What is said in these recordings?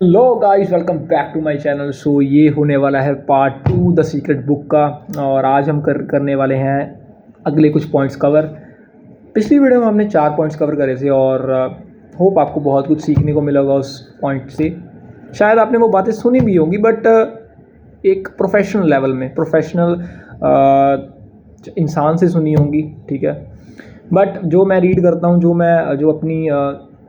Hello guys, welcome back to my channel. So ये होने वाला है पार्ट 2 द सीक्रेट बुक का। और आज हम करने वाले हैं अगले कुछ पॉइंट्स कवर। पिछली वीडियो में हमने 4 पॉइंट्स कवर करे थे और होप आपको बहुत कुछ सीखने को मिला होगा उस पॉइंट से। शायद आपने वो बातें सुनी भी होंगी बट एक प्रोफेशनल लेवल में, प्रोफेशनल इंसान से सुनी होंगी, ठीक है। बट जो मैं रीड करता हूँ, जो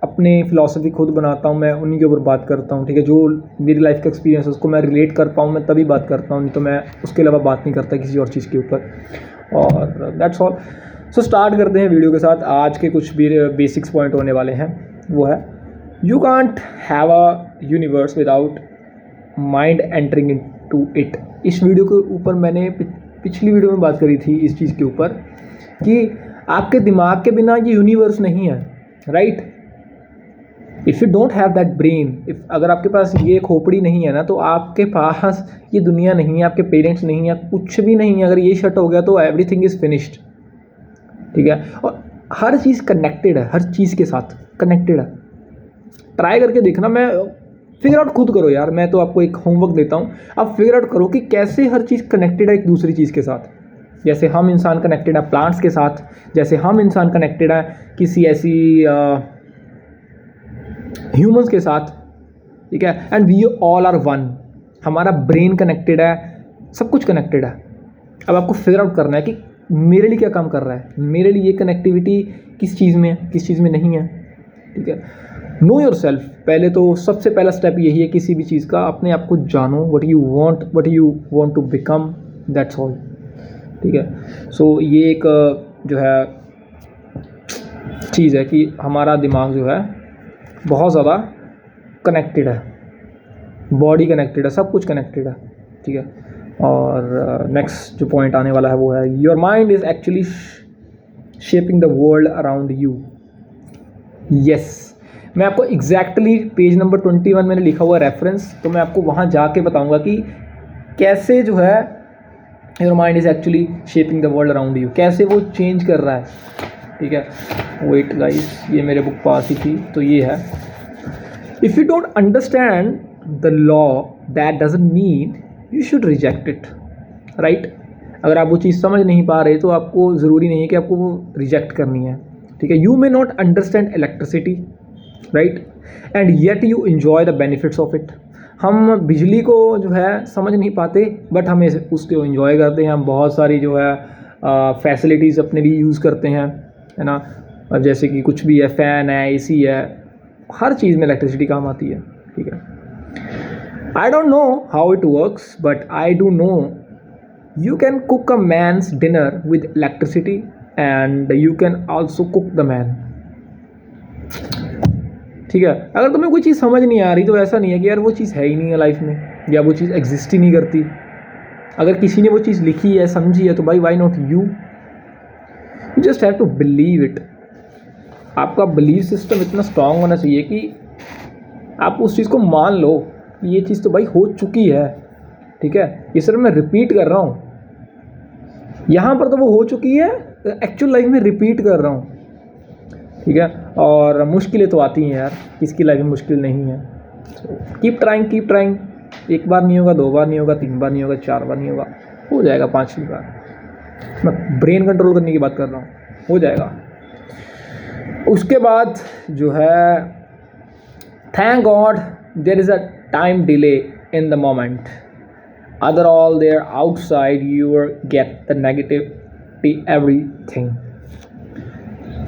अपने फ़िलासफ़ी खुद बनाता हूँ, मैं उन्हीं के ऊपर बात करता हूँ, ठीक है। जो मेरी लाइफ का एक्सपीरियंस है उसको मैं रिलेट कर पाऊँ, मैं तभी बात करता हूँ, नहीं तो मैं उसके अलावा बात नहीं करता किसी और चीज़ के ऊपर। और दैट्स ऑल। सो स्टार्ट करते हैं वीडियो के साथ। आज के कुछ भी बेसिक्स पॉइंट होने वाले हैं। वो है, you can't have a universe without mind entering in to it. इस वीडियो के ऊपर मैंने पिछली वीडियो में बात करी थी इस चीज़ के ऊपर कि आपके दिमाग के बिना ये यूनिवर्स नहीं है, right. If you don't have that brain, अगर आपके पास ये खोपड़ी नहीं है ना, तो आपके पास ये दुनिया नहीं है, आपके पेरेंट्स नहीं है, कुछ भी नहीं है। अगर ये शट हो गया तो एवरीथिंग इज़ फिनिश्ड, ठीक है। और हर चीज़ कनेक्टेड है, हर चीज़ के साथ कनेक्टेड है। ट्राई करके देखना, मैं फिगर आउट खुद करो यार। मैं तो आपको एक होमवर्क देता हूँ, आप फिगर आउट करो कि कैसे हर चीज़ कनेक्टेड है एक दूसरी चीज़ के साथ। जैसे हम इंसान कनेक्टेड है प्लांट्स के साथ, जैसे हम इंसान कनेक्टेड है किसी ऐसी ह्यूमंस के साथ, ठीक है। And we all are one. हमारा ब्रेन कनेक्टेड है, सब कुछ कनेक्टेड है। अब आपको फिगर आउट करना है कि मेरे लिए क्या काम कर रहा है, मेरे लिए ये कनेक्टिविटी किस चीज़ में है, किस चीज़ में नहीं है, ठीक है। Know your self. पहले तो सबसे पहला स्टेप यही है किसी भी चीज़ का, अपने आप को जानो। What you want to become, that's all, ठीक है। सो ये एक जो है चीज़ है कि हमारा दिमाग जो है बहुत ज़्यादा कनेक्टेड है, बॉडी कनेक्टेड है, सब कुछ कनेक्टेड है, ठीक है। और नेक्स्ट जो पॉइंट आने वाला है वो है, your mind is actually shaping the world around you. Yes, मैं आपको एग्जैक्टली पेज नंबर 21 मैंने लिखा हुआ रेफरेंस, तो मैं आपको वहाँ जाके बताऊँगा कि कैसे जो है your mind is actually shaping the world around you, कैसे वो चेंज कर रहा है, ठीक है। वेट गाइस, ये मेरे बुक पास ही थी, तो ये है, if you don't understand the law that doesn't mean you should reject it, right. अगर आप वो चीज़ समझ नहीं पा रहे तो आपको ज़रूरी नहीं है कि आपको वो रिजेक्ट करनी है, ठीक है। You may not understand electricity, right, and yet you enjoy the benefits of it. हम बिजली को जो है समझ नहीं पाते बट हमें उसको इन्जॉय करते हैं। हम बहुत सारी जो है फैसिलिटीज़ अपने लिए यूज़ करते हैं, है ना। अब जैसे कि कुछ भी है, फ़ैन है, एसी है, हर चीज़ में इलेक्ट्रिसिटी काम आती है, ठीक है। I don't know how it works but I do know you can cook a man's dinner with electricity and you can also cook the man, ठीक है। अगर तुम्हें कोई चीज़ समझ नहीं आ रही तो ऐसा नहीं है कि यार वो चीज़ है ही नहीं है लाइफ में, या वो चीज़ एग्जिस्ट ही नहीं करती। अगर किसी ने वो चीज़ लिखी है, समझी है, तो भाई why not you. You just have to believe it. आपका बिलीव सिस्टम इतना स्ट्रांग होना चाहिए कि आप उस चीज़ को मान लो कि ये चीज़ तो भाई हो चुकी है, ठीक है। ये सिर्फ मैं रिपीट कर रहा हूँ, यहाँ पर तो वो हो चुकी है, एक्चुअल लाइफ में रिपीट कर रहा हूँ, ठीक है। और मुश्किलें तो आती हैं यार, किसकी लाइफ में मुश्किल नहीं है। Keep trying. एक बार नहीं होगा, 2 बार नहीं होगा, 3 बार नहीं होगा, 4 बार नहीं होगा, हो जाएगा 5वीं बार। मैं ब्रेन कंट्रोल करने की बात कर रहा हूँ, हो जाएगा। उसके बाद जो है, thank God there is a time delay in the moment, other all there outside your gate the negativity everything.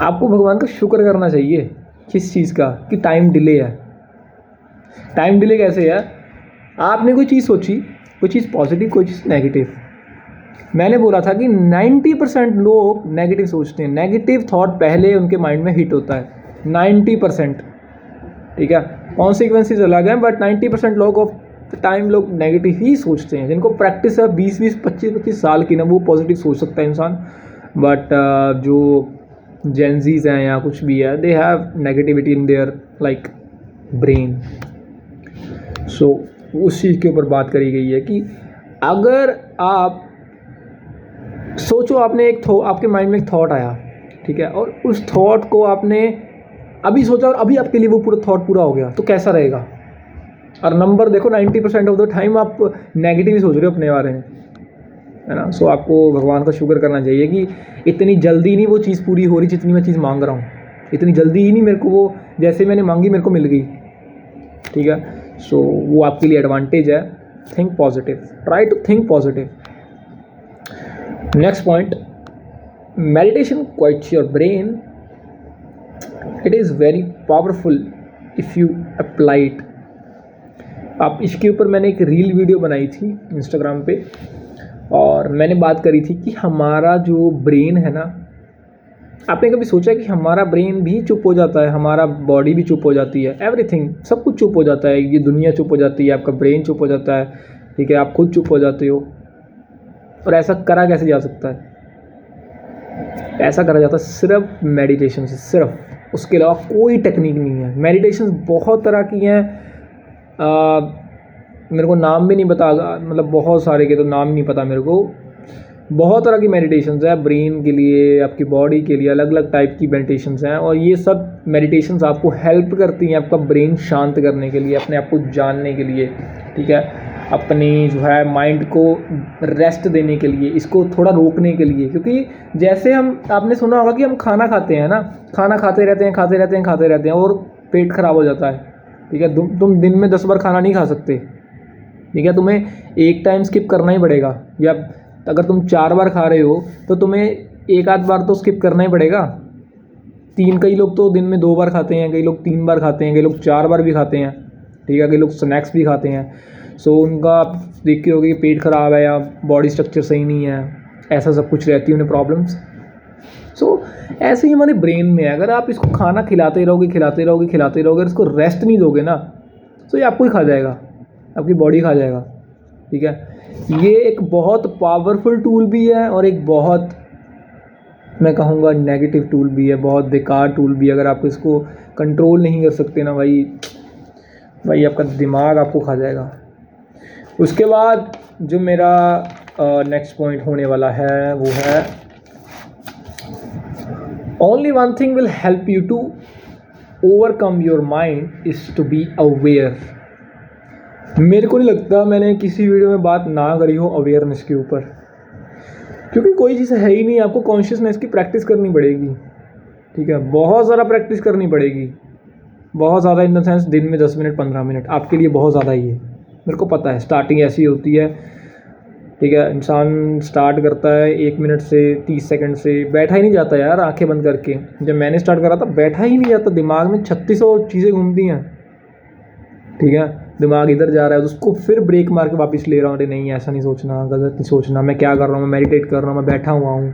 आपको भगवान का शुक्र करना चाहिए किस चीज़ का, कि टाइम डिले है। टाइम डिले कैसे है, आपने कोई चीज़ सोची, कोई चीज़ पॉजिटिव, कोई चीज़ नेगेटिव। मैंने बोला था कि 90% लोग नेगेटिव सोचते हैं, नेगेटिव थॉट पहले उनके माइंड में हिट होता है, 90%, ठीक है। कॉन्सिक्वेंसेज अलग हैं बट 90% लोग ऑफ टाइम लोग नेगेटिव ही सोचते हैं। जिनको प्रैक्टिस है 20-20, 25-25 साल की ना, वो पॉजिटिव सोच सकता है इंसान। बट जो जेंजीज हैं या कुछ भी है, they have negativity in their like brain. So उस चीज़ के ऊपर बात करी गई है कि अगर आप सोचो, आपने आपके माइंड में एक थॉट आया, ठीक है, और उस थॉट को आपने अभी सोचा और अभी आपके लिए वो पूरा थॉट पूरा हो गया, तो कैसा रहेगा। और नंबर देखो 90% ऑफ द टाइम आप नेगेटिव ही सोच रहे हो अपने बारे में, है ना। सो आपको भगवान का शुक्र करना चाहिए कि इतनी जल्दी नहीं वो चीज़ पूरी हो रही जितनी मैं चीज़ मांग रहा हूँ, इतनी जल्दी ही नहीं मेरे को वो जैसे मैंने मांगी मेरे को मिल गई, ठीक है। सो वो आपके लिए एडवांटेज है। Think positive, try to think positive. Next point, meditation quiets your brain, it is very powerful if you apply it. आप इसके ऊपर मैंने एक रील वीडियो बनाई थी इंस्टाग्राम पे, और मैंने बात करी थी कि हमारा जो ब्रेन है ना, आपने कभी सोचा कि हमारा ब्रेन भी चुप हो जाता है, हमारा बॉडी भी चुप हो जाती है, एवरीथिंग सब कुछ चुप हो जाता है, ये दुनिया चुप हो जाती है, आपका ब्रेन चुप हो जाता है, ठीक है, आप खुद चुप हो जाते हो। और ऐसा करा कैसे जा सकता है? ऐसा करा जाता है सिर्फ मेडिटेशन से, सिर्फ, उसके अलावा कोई टेक्निक नहीं है। मेडिटेशन बहुत तरह की हैं, मेरे को नाम भी नहीं पता, मतलब बहुत सारे के तो नाम नहीं पता मेरे को। बहुत तरह की मेडिटेशंस है, ब्रेन के लिए, आपकी बॉडी के लिए अलग अलग टाइप की मेडिटेशंस हैं, और ये सब मेडिटेशंस आपको हेल्प करती हैं आपका ब्रेन शांत करने के लिए, अपने आप को जानने के लिए, ठीक है, अपनी जो है माइंड को रेस्ट देने के लिए, इसको थोड़ा रोकने के लिए। क्योंकि जैसे हम, आपने सुना होगा कि हम खाना खाते हैं ना, खाना खाते रहते हैं, खाते रहते हैं, खाते रहते हैं, और पेट खराब हो जाता है, ठीक है। तुम दिन में 10 बार खाना नहीं खा सकते, ठीक है, तुम्हें एक टाइम स्किप करना ही पड़ेगा, या अगर तुम 4 बार खा रहे हो तो तुम्हें एक आध बार तो स्किप करना ही पड़ेगा। कई लोग तो दिन में 2 बार खाते हैं, कई लोग 3 बार खाते हैं, कई लोग 4 बार भी खाते हैं, ठीक है, कई लोग स्नैक्स भी खाते हैं। सो उनका आप देख के होगे कि पेट ख़राब है या बॉडी स्ट्रक्चर सही नहीं है, ऐसा सब कुछ रहती है उन्हें प्रॉब्लम्स। सो ऐसे ही हमारे ब्रेन में है, अगर आप इसको खाना खिलाते रहोगे, खिलाते रहोगे, खिलाते रहोगे, इसको रेस्ट नहीं दोगे ना, तो ये आपको ही खा जाएगा, आपकी बॉडी खा जाएगा, ठीक है। ये एक बहुत पावरफुल टूल भी है, और एक बहुत, मैं कहूँगा, नेगेटिव टूल भी है, बहुत बेकार टूल भी है। अगर आप इसको कंट्रोल नहीं कर सकते ना भाई आपका दिमाग आपको खा जाएगा। उसके बाद जो मेरा नेक्स्ट पॉइंट होने वाला है वो है, only one thing will help you to overcome your mind is to be aware. मेरे को नहीं लगता मैंने किसी वीडियो में बात ना करी हो अवेयरनेस के ऊपर, क्योंकि कोई चीज़ है ही नहीं। आपको कॉन्शियसनेस की प्रैक्टिस करनी पड़ेगी, ठीक है, बहुत ज़्यादा प्रैक्टिस करनी पड़ेगी, बहुत ज़्यादा, इन द सेंस दिन में 10 मिनट 15 मिनट आपके लिए बहुत ज़्यादा ही है। मेरे को पता है स्टार्टिंग ऐसी होती है, ठीक है, इंसान स्टार्ट करता है 1 मिनट से 30 सेकंड से, बैठा ही नहीं जाता यार आंखें बंद करके। जब मैंने स्टार्ट करा था बैठा ही नहीं जाता, दिमाग में 3600 चीज़ें घूमती हैं, ठीक है, दिमाग इधर जा रहा है, तो उसको फिर ब्रेक मार के वापस ले रहा हूँ, अरे नहीं ऐसा नहीं सोचना, गलत नहीं सोचना, मैं क्या कर रहा हूँ, मैं मेडिटेट कर रहा हूँ, मैं बैठा हुआ हूँ,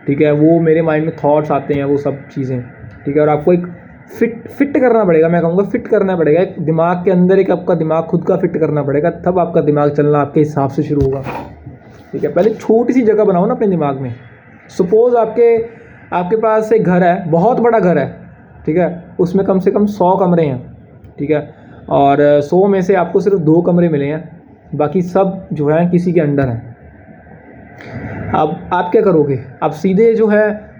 ठीक है। वो मेरे माइंड में थॉट्स आते हैं, वो सब चीज़ें, ठीक है। और आपको एक फिट करना पड़ेगा, मैं कहूँगा फिट करना पड़ेगा, एक दिमाग के अंदर एक आपका दिमाग खुद का फिट करना पड़ेगा, तब आपका दिमाग चलना आपके हिसाब से शुरू होगा, ठीक है। पहले छोटी सी जगह बनाओ ना अपने दिमाग में। सपोज़ आपके पास एक घर है, बहुत बड़ा घर है, ठीक है, उसमें कम से कम 100 कमरे हैं, ठीक है, और 100 में से आपको सिर्फ 2 कमरे मिले हैं, बाकी सब जो है किसी के अंडर हैं। अब आप क्या करोगे? आप सीधे जो है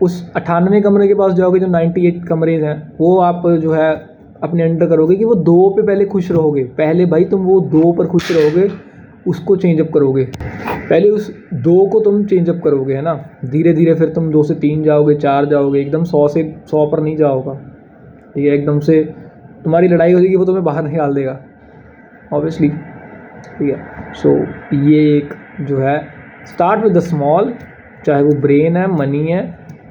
उस 98 कमरे के पास जाओगे, जो 98 कमरे हैं, वो आप जो है अपने अंडर करोगे कि वो 2 पे पहले खुश रहोगे। पहले भाई तुम वो 2 पर खुश रहोगे, उसको चेंजअप करोगे, पहले उस 2 को तुम चेंजअप करोगे, है ना। धीरे धीरे फिर तुम 2 से 3 जाओगे, 4 जाओगे, एकदम 100 से 100 पर नहीं जाओगा, ठीक है। एकदम से तुम्हारी लड़ाई हो जाएगी, वो तुम्हें बाहर निकाल देगा ऑब्वियसली, ठीक है। सो ये एक जो है, स्टार्ट विद द स्मॉल, चाहे वो ब्रेन है, मनी है,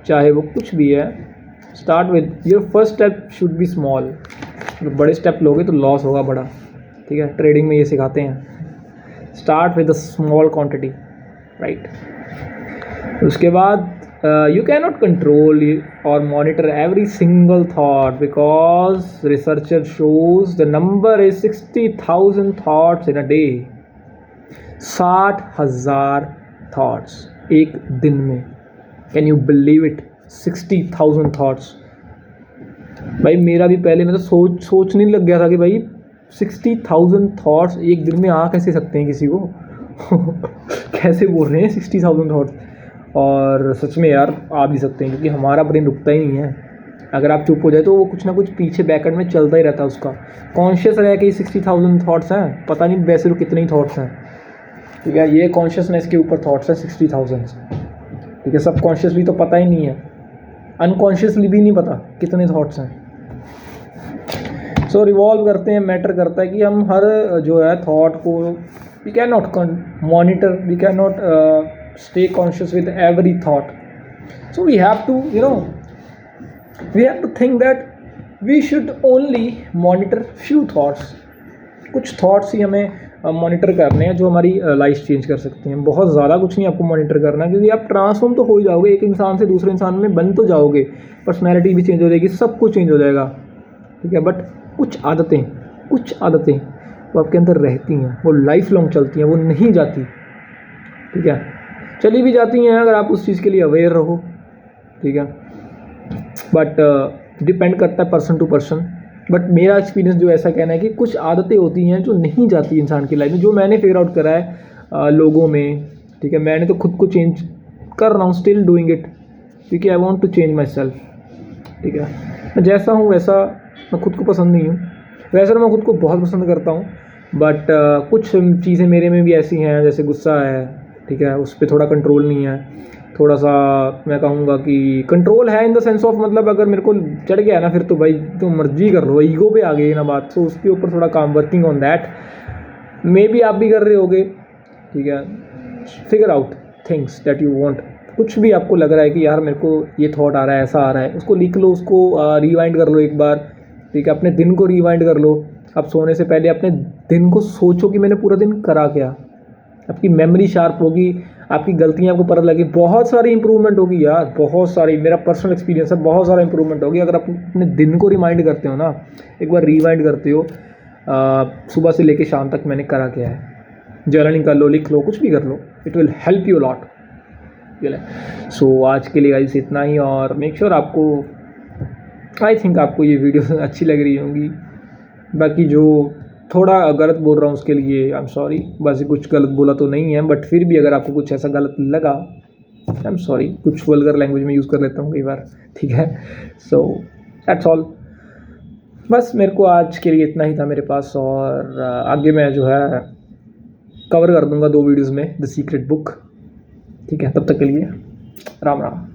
चाहे वो कुछ भी है, start with your first step should be small. बड़े स्टेप लोगे तो लॉस होगा बड़ा, ठीक है, ट्रेडिंग में ये सिखाते हैं, start with the small quantity, right. उसके बाद you cannot control or monitor every single thought, because researcher shows the number is 60,000 thoughts in a day. 60,000 thoughts एक दिन में। Can you believe it? 60,000 thoughts। भाई मेरा भी पहले मैं तो सोचने लग गया था कि भाई 60,000 थॉट्स एक दिन में आ कैसे सकते हैं किसी को कैसे बोल रहे हैं 60,000 थॉट्स। और सच में यार आ भी सकते हैं, क्योंकि हमारा ब्रेन रुकता ही नहीं है, अगर आप चुप हो जाए तो वो कुछ ना कुछ पीछे बैकएंड में चलता ही रहता है उसका। कॉन्शियस रह के 60,000 थॉट्स हैं, पता नहीं वैसे तो कितने ही थॉट्स हैं, ठीक है। ये कॉन्शियसनेस के ऊपर थॉट्स हैं 60,000, ठीक है। सब कॉन्शियसली तो पता ही नहीं है, अनकॉन्शियसली भी नहीं पता कितने थॉट्स हैं। सो रिवॉल्व करते हैं, मैटर करता है कि हम हर जो है थॉट को we can not monitor, we can not stay conscious with every thought. So we have to we have to think that we should only monitor few thoughts. कुछ थॉट्स ही हमें मॉनिटर करने हैं जो हमारी लाइफ चेंज कर सकते हैं। बहुत ज़्यादा कुछ नहीं आपको मॉनिटर करना, क्योंकि आप ट्रांसफॉर्म तो हो ही जाओगे, एक इंसान से दूसरे इंसान में बन तो जाओगे, पर्सनैलिटी भी चेंज हो जाएगी, सब कुछ चेंज हो जाएगा, ठीक है। बट कुछ आदतें वो आपके अंदर रहती हैं, वो लाइफ लॉन्ग चलती हैं, वो नहीं जाती, ठीक है। चली भी जाती हैं अगर आप उस चीज़ के लिए अवेयर रहो, ठीक है। बट डिपेंड करता है पर्सन टू पर्सन। बट मेरा एक्सपीरियंस जो ऐसा कहना है कि कुछ आदतें होती हैं जो नहीं जाती इंसान की लाइफ में, जो मैंने फिगर आउट करा है लोगों में, ठीक है। मैंने तो खुद को चेंज कर रहा हूँ, स्टिल डूइंग इट, क्योंकि I want to change myself, ठीक है। मैं जैसा हूँ वैसा मैं खुद को पसंद नहीं हूँ, वैसे तो मैं खुद को बहुत पसंद करता हूँ। बट कुछ चीज़ें मेरे में भी ऐसी हैं, जैसे गुस्सा है, ठीक है, उस पर थोड़ा कंट्रोल नहीं है। थोड़ा सा मैं कहूँगा कि कंट्रोल है इन द सेंस ऑफ, मतलब अगर मेरे को चढ़ गया ना फिर तो भाई तो मर्जी कर लो, ईगो पे आ गई ना बात, तो उसके ऊपर थोड़ा काम, working on that. May be आप भी कर रहे होगे, ठीक है। Figure out things that you want. कुछ भी आपको लग रहा है कि यार मेरे को ये थॉट आ रहा है, ऐसा आ रहा है, उसको लिख लो, उसको रिवाइंड कर लो एक बार, ठीक है। अपने दिन को रिवाइंड कर लो, आप सोने से पहले अपने दिन को सोचो कि मैंने पूरा दिन करा क्या। आपकी मेमोरी शार्प होगी, आपकी गलतियां आपको पता लगी, बहुत सारी इंप्रूवमेंट होगी यार, बहुत सारी। मेरा पर्सनल एक्सपीरियंस है, बहुत सारा इंप्रूवमेंट होगी अगर आप अपने दिन को रिमाइंड करते हो ना, एक बार रिवाइंड करते हो सुबह से लेके शाम तक मैंने करा क्या है। जर्नलिंग कर लो, लिख लो, कुछ भी कर लो, it will help you lot. So आज के लिए गाइस इतना ही, और मेक श्योर आपको, आई थिंक आपको ये वीडियो अच्छी लग रही होंगी। बाकी जो थोड़ा गलत बोल रहा हूँ उसके लिए आई एम सॉरी, वैसे कुछ गलत बोला तो नहीं है, बट फिर भी अगर आपको कुछ ऐसा गलत लगा आई एम सॉरी। कुछ वल्गर लैंग्वेज में यूज़ कर लेता हूँ कई बार, ठीक है। सो दैट्स ऑल, बस मेरे को आज के लिए इतना ही था मेरे पास, और आगे मैं जो है कवर कर दूँगा 2 वीडियोज़ में द सीक्रेट बुक, ठीक है। तब तक के लिए राम राम।